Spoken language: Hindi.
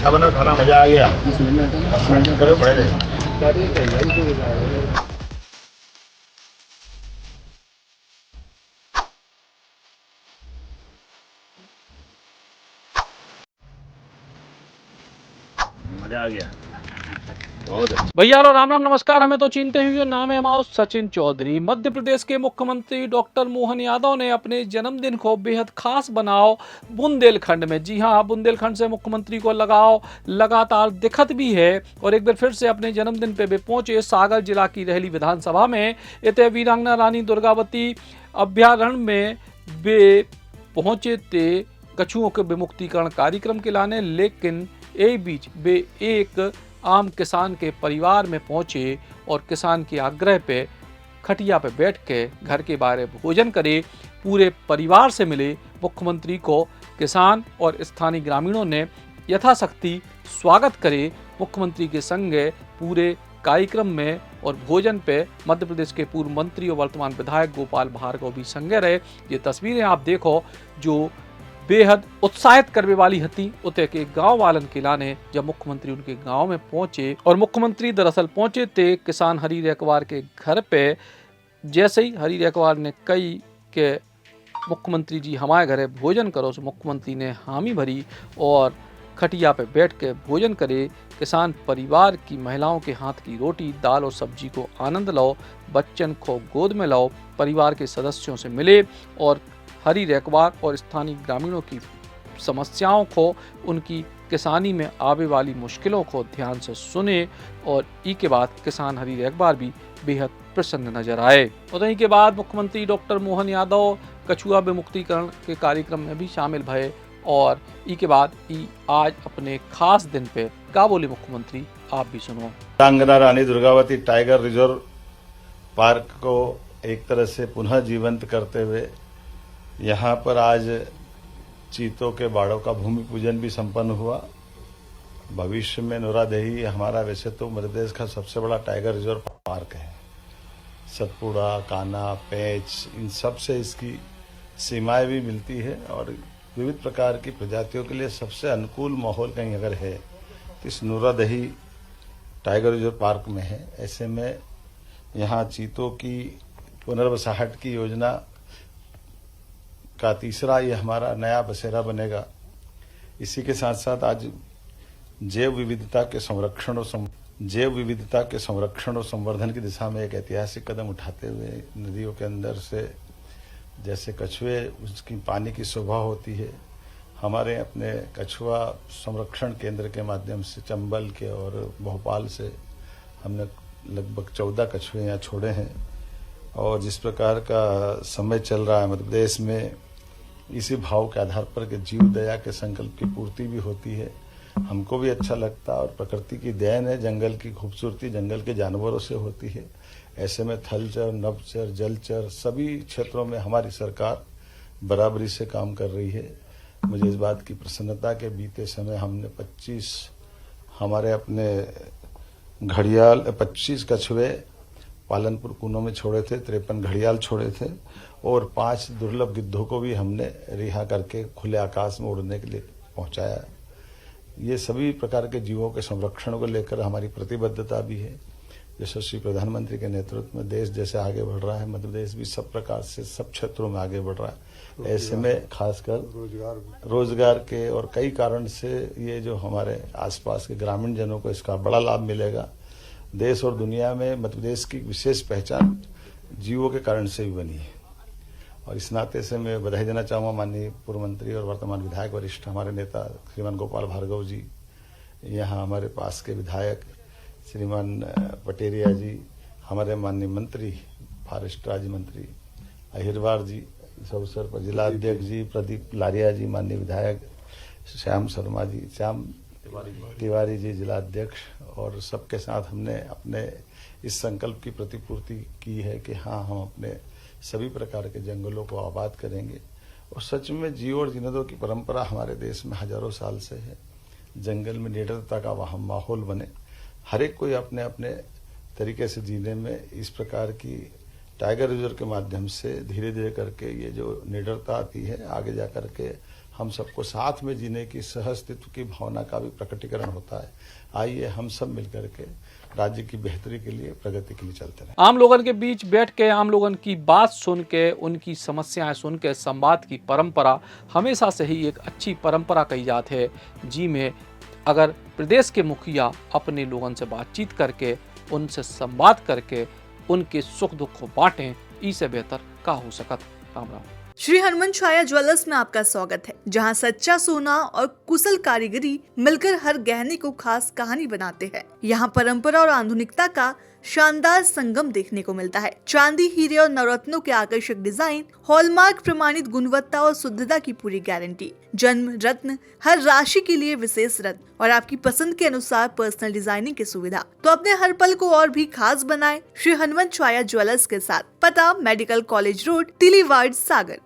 बना खाना मजा आ गया। करो बड़े रहे। मजा आ गया। भैया राम राम नमस्कार। हमें तो चिंते हुए नाम है हमारा सचिन चौधरी। मध्य प्रदेश के मुख्यमंत्री डॉक्टर मोहन यादव ने अपने जन्मदिन को बेहद खास बनाओ बुंदेलखंड में। जी हां, बुंदेलखंड से मुख्यमंत्री को लगाओ लगातार दिखत भी है और एक बार फिर से अपने जन्मदिन पे भी पहुंचे सागर जिला की रहली विधानसभा में। इतने वीरांगना रानी दुर्गावती अभ्यारण्य में वे पहुंचे थे कछुओं के विमुक्तिकरण कार्यक्रम के लाने, लेकिन एक बीच वे एक आम किसान के परिवार में पहुंचे और किसान के आग्रह पे खटिया पे बैठ के घर के बाहर भोजन करे। पूरे परिवार से मिले मुख्यमंत्री को किसान और स्थानीय ग्रामीणों ने यथाशक्ति स्वागत करे। मुख्यमंत्री के संग पूरे कार्यक्रम में और भोजन पे मध्य प्रदेश के पूर्व मंत्री और वर्तमान विधायक गोपाल भार्गव भी संगे रहे। ये तस्वीरें आप देखो जो बेहद उत्साहित करने वाली हती। उते के गांव वालन के लाने जब मुख्यमंत्री उनके गांव में पहुंचे और मुख्यमंत्री दरअसल पहुंचे थे किसान हरी रेकवार के घर पे। जैसे ही हरी रेकवार ने कही कि मुख्यमंत्री जी हमारे घरे भोजन करो, तो मुख्यमंत्री ने हामी भरी और खटिया पे बैठ के भोजन करे। किसान परिवार की महिलाओं के हाथ की रोटी दाल और सब्जी को आनंद लो, बच्चन को गोद में लो, परिवार के सदस्यों से मिले और हरी रेकवार और स्थानीय ग्रामीणों की समस्याओं को, उनकी किसानी में आवे वाली मुश्किलों को ध्यान से सुने और ई के बाद किसान हरी रेकवार भी बेहद प्रसन्न नजर आए। और ई के बाद मुख्यमंत्री डॉक्टर मोहन यादव कछुआ विमुक्तिकरण के कार्यक्रम में भी शामिल भये और ई के बाद ई आज अपने खास दिन पे क्या बोले मुख्यमंत्री, आप भी सुनो। वीरांगना Rani Durgavati tiger reserve park को एक तरह से पुनः जीवंत करते हुए यहाँ पर आज चीतों के बाड़ों का भूमि पूजन भी संपन्न हुआ। भविष्य में नूरादेही हमारा वैसे तो मध्य प्रदेश का सबसे बड़ा टाइगर रिजर्व पार्क है। सतपुड़ा, कान्हा, पेंच, इन सब से इसकी सीमाएं भी मिलती है और विविध प्रकार की प्रजातियों के लिए सबसे अनुकूल माहौल कहीं अगर है तो इस नूरादेही टाइगर रिजर्व पार्क में है। ऐसे में यहाँ चीतों की पुनर्वसाहट की योजना का तीसरा ये हमारा नया बसेरा बनेगा। इसी के साथ साथ आज जैव विविधता के संरक्षण और संवर्धन की दिशा में एक ऐतिहासिक कदम उठाते हुए नदियों के अंदर से जैसे कछुए उसकी पानी की शोभा होती है, हमारे अपने कछुआ संरक्षण केंद्र के माध्यम से चंबल के और भोपाल से हमने लगभग 14 कछुए यहाँ छोड़े हैं। और जिस प्रकार का समय चल रहा है मध्य प्रदेश में, इसी भाव के आधार पर कि जीव दया के संकल्प की पूर्ति भी होती है, हमको भी अच्छा लगता है। और प्रकृति की देन है, जंगल की खूबसूरती जंगल के जानवरों से होती है। ऐसे में थलचर, नभचर, जलचर सभी क्षेत्रों में हमारी सरकार बराबरी से काम कर रही है। मुझे इस बात की प्रसन्नता के बीते समय हमने 25 हमारे अपने घड़ियाल 25 कछुए पालनपुर कूनों में छोड़े थे, 53 घड़ियाल छोड़े थे और 5 दुर्लभ गिद्धों को भी हमने रिहा करके खुले आकाश में उड़ने के लिए पहुंचाया। ये सभी प्रकार के जीवों के संरक्षण को लेकर हमारी प्रतिबद्धता भी है। यशस्वी प्रधानमंत्री के नेतृत्व में देश जैसे आगे बढ़ रहा है, मध्य प्रदेश भी सब प्रकार से सब क्षेत्रों में आगे बढ़ रहा है। ऐसे में खासकर रोजगार के और कई कारण से ये जो हमारे आसपास के ग्रामीण जनों को इसका बड़ा लाभ मिलेगा। देश और दुनिया में मध्य प्रदेश की विशेष पहचान जीवों के कारण से भी बनी है और इस नाते से मैं बधाई देना चाहूँगा माननीय पूर्व मंत्री और वर्तमान विधायक वरिष्ठ हमारे नेता श्रीमान गोपाल भार्गव जी, यहाँ हमारे पास के विधायक श्रीमान पटेरिया जी, हमारे माननीय मंत्री फॉरेस्ट राज्य मंत्री अहिरवार जी, इस अवसर पर जिला अध्यक्ष जी प्रदीप लारिया जी, माननीय विधायक श्याम शर्मा जी, श्याम तिवारी जी जिला अध्यक्ष, और सबके साथ हमने अपने इस संकल्प की प्रतिपूर्ति की है कि हाँ, हम अपने सभी प्रकार के जंगलों को आबाद करेंगे। और सच में जीव और जिंदों की परंपरा हमारे देश में हजारों साल से है। जंगल में निडरता का वहाँ माहौल बने, हर एक कोई अपने अपने तरीके से जीने में इस प्रकार की टाइगर रिजर्व के माध्यम से धीरे धीरे करके ये जो निडरता आती है, आगे जा करके हम सबको साथ में जीने की सहअस्तित्व की भावना का भी प्रकटीकरण होता है। आइए हम सब मिलकर के राज्य की बेहतरी के लिए, प्रगति के लिए चलते रहें। आम लोगों के बीच बैठ के आम लोगों की बात सुन के, उनकी समस्याएं सुन के संवाद की परंपरा हमेशा से ही एक अच्छी परंपरा कही जाती है। जी में अगर प्रदेश के मुखिया अपने लोगों से बातचीत करके, उनसे संवाद करके उनके सुख दुख को बांटें, इससे बेहतर का हो सकत। राम राम। श्री हनुमान छाया ज्वेलर्स में आपका स्वागत है, जहां सच्चा सोना और कुशल कारीगरी मिलकर हर गहने को खास कहानी बनाते हैं। यहां परंपरा और आधुनिकता का शानदार संगम देखने को मिलता है। चांदी, हीरे और नवरत्नों के आकर्षक डिजाइन, हॉलमार्क प्रमाणित गुणवत्ता और शुद्धता की पूरी गारंटी, जन्म रत्न, हर राशि के लिए विशेष रत्न और आपकी पसंद के अनुसार पर्सनल डिजाइनिंग की सुविधा। तो अपने हर पल को और भी खास बनाएं श्री हनुमान छाया ज्वेलर्स के साथ। पता मेडिकल कॉलेज रोड, तिलीवाड़, सागर।